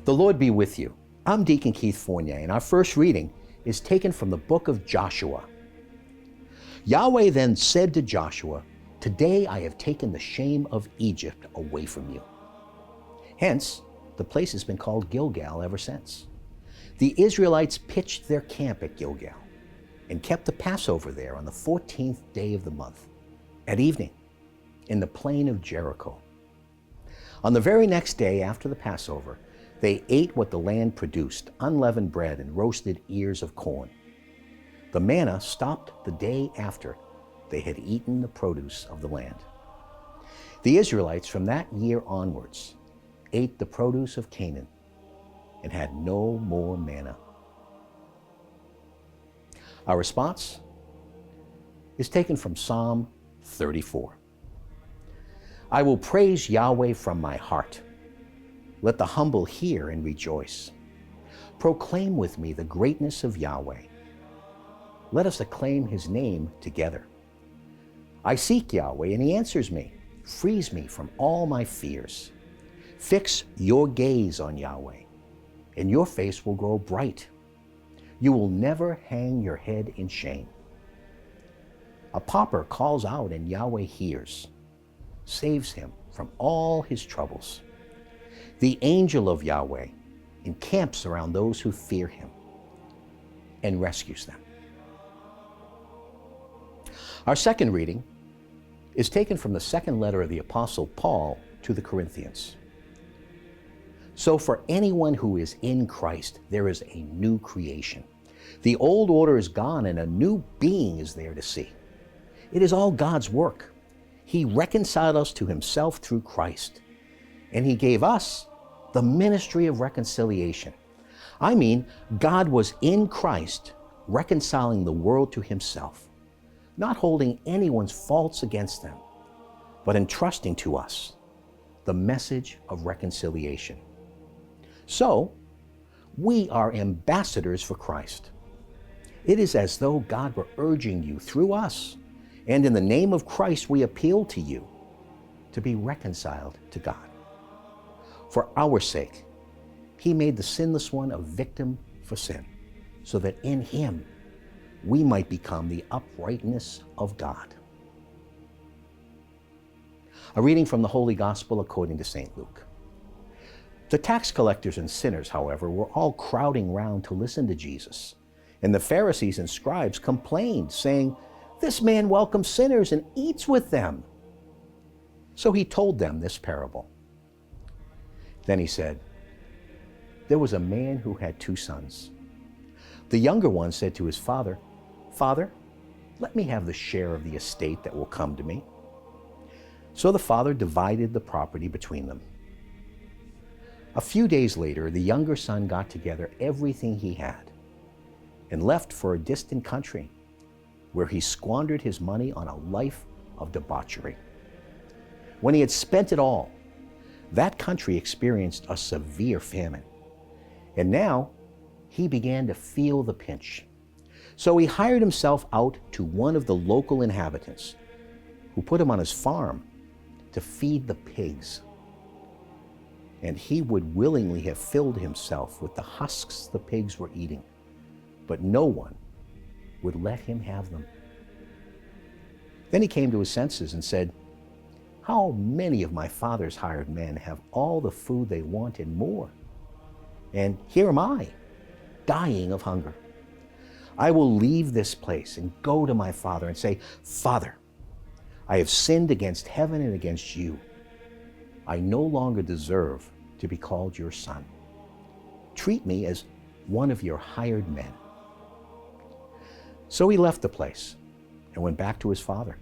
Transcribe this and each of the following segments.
The Lord be with you. I'm Deacon Keith Fournier, and our first reading is taken from the book of Joshua. Yahweh then said to Joshua, "Today I have taken the shame of Egypt away from you." Hence, the place has been called Gilgal ever since. The Israelites pitched their camp at Gilgal and kept the Passover there on the 14th day of the month, at evening, in the plain of Jericho. On the very next day after the Passover, they ate what the land produced, unleavened bread and roasted ears of corn. The manna stopped the day after they had eaten the produce of the land. The Israelites from that year onwards ate the produce of Canaan and had no more manna. Our response is taken from Psalm 34. I will praise Yahweh from my heart. Let the humble hear and rejoice. Proclaim with me the greatness of Yahweh. Let us acclaim his name together. I seek Yahweh, and he answers me. Frees me from all my fears. Fix your gaze on Yahweh, and your face will grow bright. You will never hang your head in shame. A pauper calls out, and Yahweh hears, saves him from all his troubles. The angel of Yahweh encamps around those who fear him and rescues them. Our second reading is taken from the second letter of the Apostle Paul to the Corinthians. So for anyone who is in Christ, there is a new creation. The old order is gone and a new being is there to see. It is all God's work. He reconciled us to himself through Christ, and he gave us the ministry of reconciliation. I mean, God was in Christ reconciling the world to himself, not holding anyone's faults against them, but entrusting to us the message of reconciliation. So, we are ambassadors for Christ. It is as though God were urging you through us, and in the name of Christ we appeal to you to be reconciled to God. For our sake, he made the sinless one a victim for sin, so that in him we might become the uprightness of God. A reading from the Holy Gospel according to St. Luke. The tax collectors and sinners, however, were all crowding round to listen to Jesus. And the Pharisees and scribes complained, saying, "This man welcomes sinners and eats with them." So he told them this parable. Then he said, "There was a man who had 2 sons. The younger one said to his father, 'Father, let me have the share of the estate that will come to me.' So the father divided the property between them. A few days later, the younger son got together everything he had and left for a distant country, where he squandered his money on a life of debauchery. When he had spent it all, that country experienced a severe famine, and now he began to feel the pinch. So he hired himself out to one of the local inhabitants, who put him on his farm to feed the pigs. And he would willingly have filled himself with the husks the pigs were eating, but no one would let him have them. Then he came to his senses and said, 'How many of my father's hired men have all the food they want and more? And here am I, dying of hunger. I will leave this place and go to my father and say, Father, I have sinned against heaven and against you. I no longer deserve to be called your son. Treat me as one of your hired men.' So he left the place and went back to his father.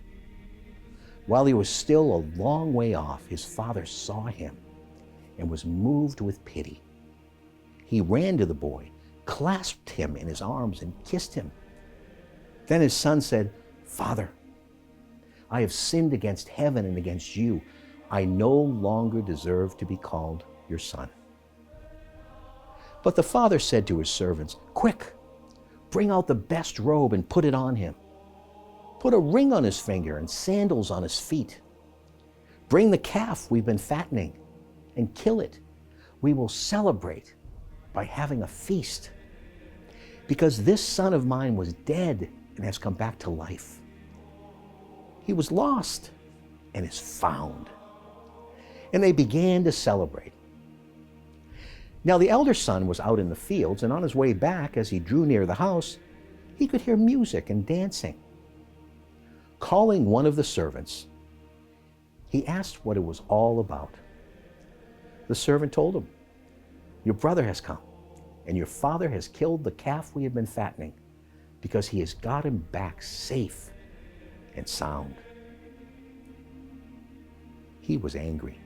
While he was still a long way off, his father saw him and was moved with pity. He ran to the boy, clasped him in his arms, and kissed him. Then his son said, 'Father, I have sinned against heaven and against you. I no longer deserve to be called your son.' But the father said to his servants, 'Quick, bring out the best robe and put it on him. Put a ring on his finger and sandals on his feet. Bring the calf we've been fattening and kill it. we will celebrate by having a feast. Because this son of mine was dead and has come back to life. He was lost and is found. And they began to celebrate. Now the elder son was out in the fields, and on his way back, as he drew near the house, he could hear music and dancing. Calling one of the servants, he asked what it was all about. The servant told him, "Your brother has come, and your father has killed the calf we have been fattening, because he has got him back safe and sound." He was angry,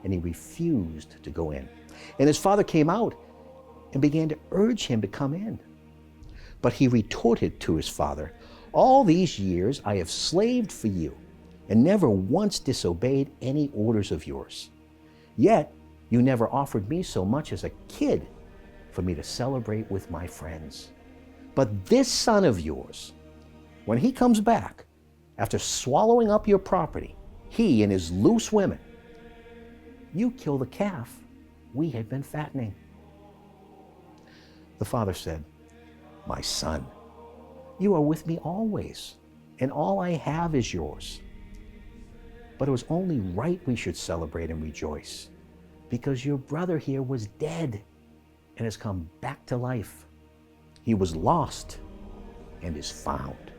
and he refused to go in. And his father came out and began to urge him to come in. But he retorted to his father, "All these years I have slaved for you and never once disobeyed any orders of yours. Yet you never offered me so much as a kid for me to celebrate with my friends. But this son of yours, when he comes back, after swallowing up your property, he and his loose women, you kill the calf we had been fattening." The father said, "My son, you are with me always, and all I have is yours. But it was only right we should celebrate and rejoice, because your brother here was dead and has come back to life. He was lost and is found."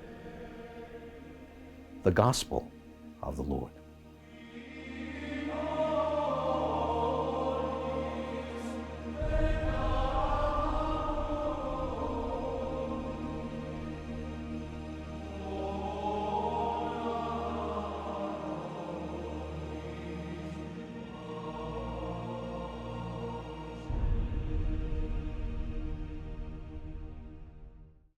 The Gospel of the Lord.